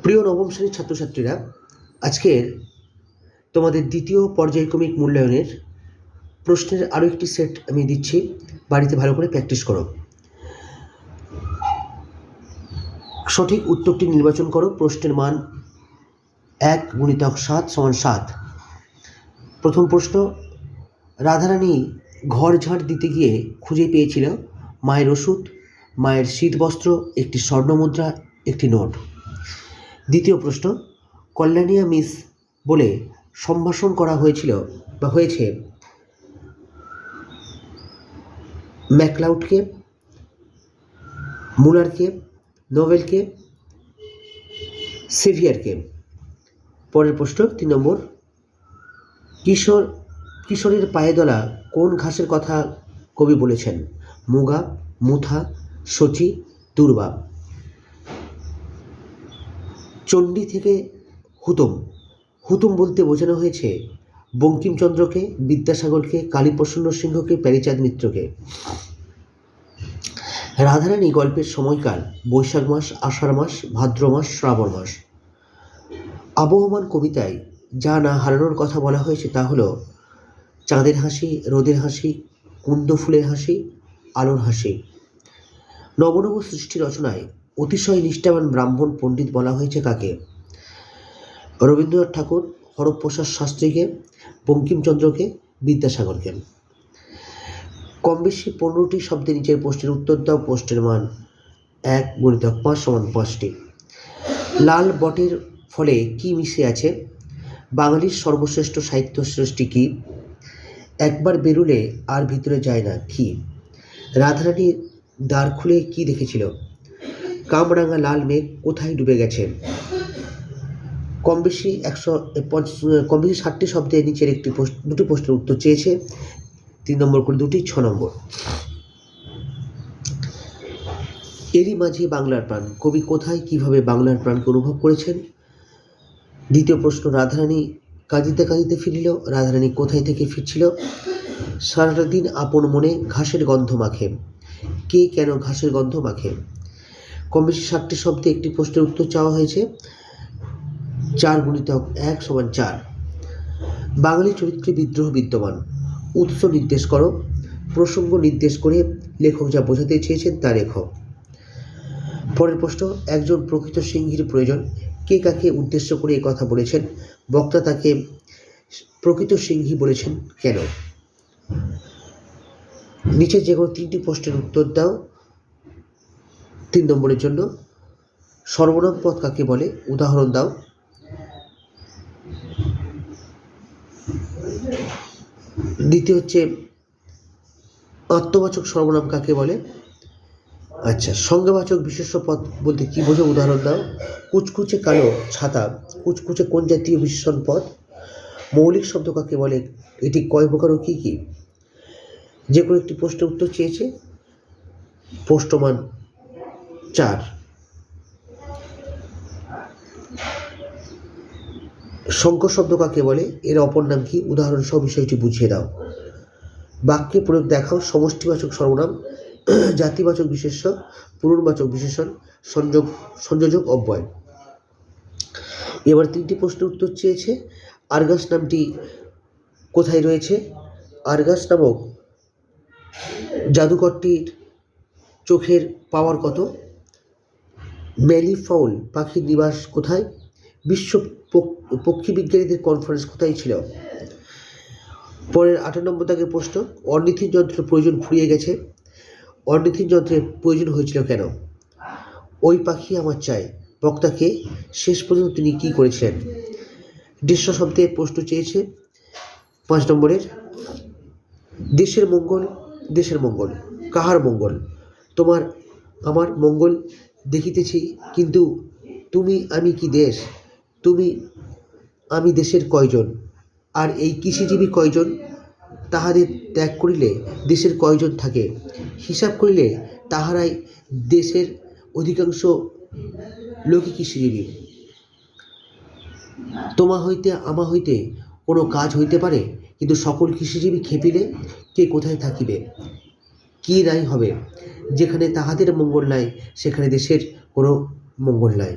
প্রিয় নবম শ্রেণীর ছাত্রছাত্রীরা, আজকের তোমাদের দ্বিতীয় পর্যায়ক্রমিক মূল্যায়নের প্রশ্নের আরও একটি সেট আমি দিচ্ছি। বাড়িতে ভালো করে প্র্যাকটিস করো। সঠিক উত্তরটি নির্বাচন করো। প্রশ্নের মান 1 × 7 = 7। প্রথম প্রশ্ন, রাধারানী ঘর ঝাড় দিতে গিয়ে খুঁজে পেয়েছিল মায়ের ওষুধ, মায়ের শীতবস্ত্র, একটি স্বর্ণমুদ্রা, একটি নোট। দ্বিতীয় প্রশ্ন, কল্যাণিয়া মিস বলে সম্ভাষণ করা হয়েছে ম্যাকলাউডকে, মুলারকে, নোভেলকে, সেভিয়ারকে। পরের প্রশ্ন 3 নম্বর, কিশোরের পায়ে দলা কোন ঘাসের কথা কবি বলেছেন? মুগা, মুথা, সচি, দুর্বা। চণ্ডী থেকে হুতুম বলতে বোঝানো হয়েছে বঙ্কিমচন্দ্রকে, বিদ্যাসাগরকে, কালীপ্রসন্ন সিংহকে, প্যারীচাঁদ মিত্রকে। রাধারানী গল্পের সময়কাল বৈশাখ মাস, আষাঢ় মাস, ভাদ্র মাস, শ্রাবণ মাস। আবহমান কবিতায় যা না হারানোর কথা বলা হয়েছে তা হলো চাঁদের হাসি, রোদের হাসি, কুন্দ ফুলের হাসি, আলোর হাসি। নবনব সৃষ্টি রচনায় অতিশয় নিষ্ঠাবান ব্রাহ্মণ পণ্ডিত বলা হয়েছে কাকে? রবীন্দ্রনাথ ঠাকুর, হরপ্রসাদ শাস্ত্রীকে, বঙ্কিমচন্দ্রকে, বিদ্যাসাগরকে। কম বেশি 15টি শব্দে নিচের প্রশ্নের উত্তর দাও। প্রশ্নের মান 1 × 5 = 5টি। লাল বটের ফলে কি মিশে আছে? বাঙালির সর্বশ্রেষ্ঠ সাহিত্য সৃষ্টি কি? একবার বেরুলে আর ভিতরে যায় না কি? রাধারানী দ্বার খুলে কি দেখেছিল? কামরাঙা লাল মেঘ কোথায় ডুবে গেছে? কম বেশি 60টি শব্দে নিচের দুটি প্রশ্নের উত্তর চেয়েছে। 3 নম্বর করে 2টি, 6 নম্বর। এরই মাঝে বাংলার প্রাণ, কবি কোথায় কিভাবে বাংলার প্রাণকে অনুভব করেছেন? দ্বিতীয় প্রশ্ন, রাধারানী কাঁদিতে কাঁদিতে ফিরিল, রাধারানী কোথায় থেকে ফিরছিল? সারাটা দিন আপন মনে ঘাসের গন্ধ মাখে, কে কেন ঘাসের গন্ধ মাখে? কম বেশি 60টি শব্দে একটি প্রশ্নের উত্তর চাওয়া হয়েছে। 4 × 1 = 4। বাঙালি চরিত্রে বিদ্রোহ বিদ্যমান, উৎস নির্দেশ করো। প্রসঙ্গ নির্দেশ করে লেখক যা বোঝাতে চেয়েছেন তা লেখো। পরের প্রশ্ন, একজন প্রকৃত সিংহীর প্রয়োজন, কে কাকে উদ্দেশ্য করে এই কথা বলেছেন? বক্তা তাকে প্রকৃত সিংহী বলেছেন কেন? নিচে যে কোনো 3টি প্রশ্নের উত্তর দাও। 3 নম্বরের জন্য, সর্বনাম পদ কাকে বলে? উদাহরণ দাও। দ্বিতীয় হচ্ছে, আত্মবাচক সর্বনাম কাকে বলে? আচ্ছা, সংজ্ঞাবাচক বিশেষ্য পদ বলতে কি বোঝো? উদাহরণ দাও। কুচকুচে কালো ছাতা, কুচকুচে কোন জাতীয় বিশেষণ পদ? মৌলিক শব্দ কাকে বলে? এটি কয় প্রকার ও কী কী? যে কোনো একটি প্রশ্নের উত্তর চেয়েছে। প্রশ্নমান 4। সংখ্য শব্দ কাকে বলে? এর অপর নাম কি? উদাহরণ সহ বিষয়টি বুঝিয়ে দাও। বাক্যে প্রয়োগ দেখাও। সমষ্টিবাচক সর্বনাম, জাতিবাচক বিশেষ্য, পুনর্বাচক বিশেষণ, সংযোজক অব্যয়। এবার 3টি প্রশ্নের উত্তর চেয়েছে। আরগাস নামটি কোথায় রয়েছে? আরগাস নামক জাদুকরটির চোখের পাওয়ার কত? ম্যালিফাউল পাখির নিবাস কোথায়? বিশ্ব পক্ষীবিজ্ঞানীদের কনফারেন্স কোথায় ছিল? পরের 8 নম্বর দাগের প্রশ্ন, অর্নিথিন যন্ত্রের প্রয়োজন ফুরিয়ে গেছে, অর্নিথিন যন্ত্রের প্রয়োজন হয়েছিল কেন? ওই পাখি আমার চাই, বক্তাকে শেষ পর্যন্ত তিনি কী করেছিলেন? দৃশ্য শব্দে প্রশ্ন চেয়েছে। 5 নম্বরের, দেশের মঙ্গল কাহার মঙ্গল? তোমার আমার মঙ্গল দেখিতেছি, কিন্তু তুমি আমি কি দেশ? তুমি আমি দেশের কয়জন? আর এই কৃষিজীবী কয়জন? তাহাদের ত্যাগ করিলে দেশের কয়জন থাকে? হিসাব করিলে তাহারাই দেশের অধিকাংশ লোকই কৃষিজীবী। তোমা হইতে আমা হইতে কোনো কাজ হইতে পারে, কিন্তু সকল কৃষিজীবী খেপিলে কে কোথায় থাকিবে? কি রায় হবে? যেখানে তাহাদের মঙ্গল নাই সেখানে দেশের কোনো মঙ্গল নাই।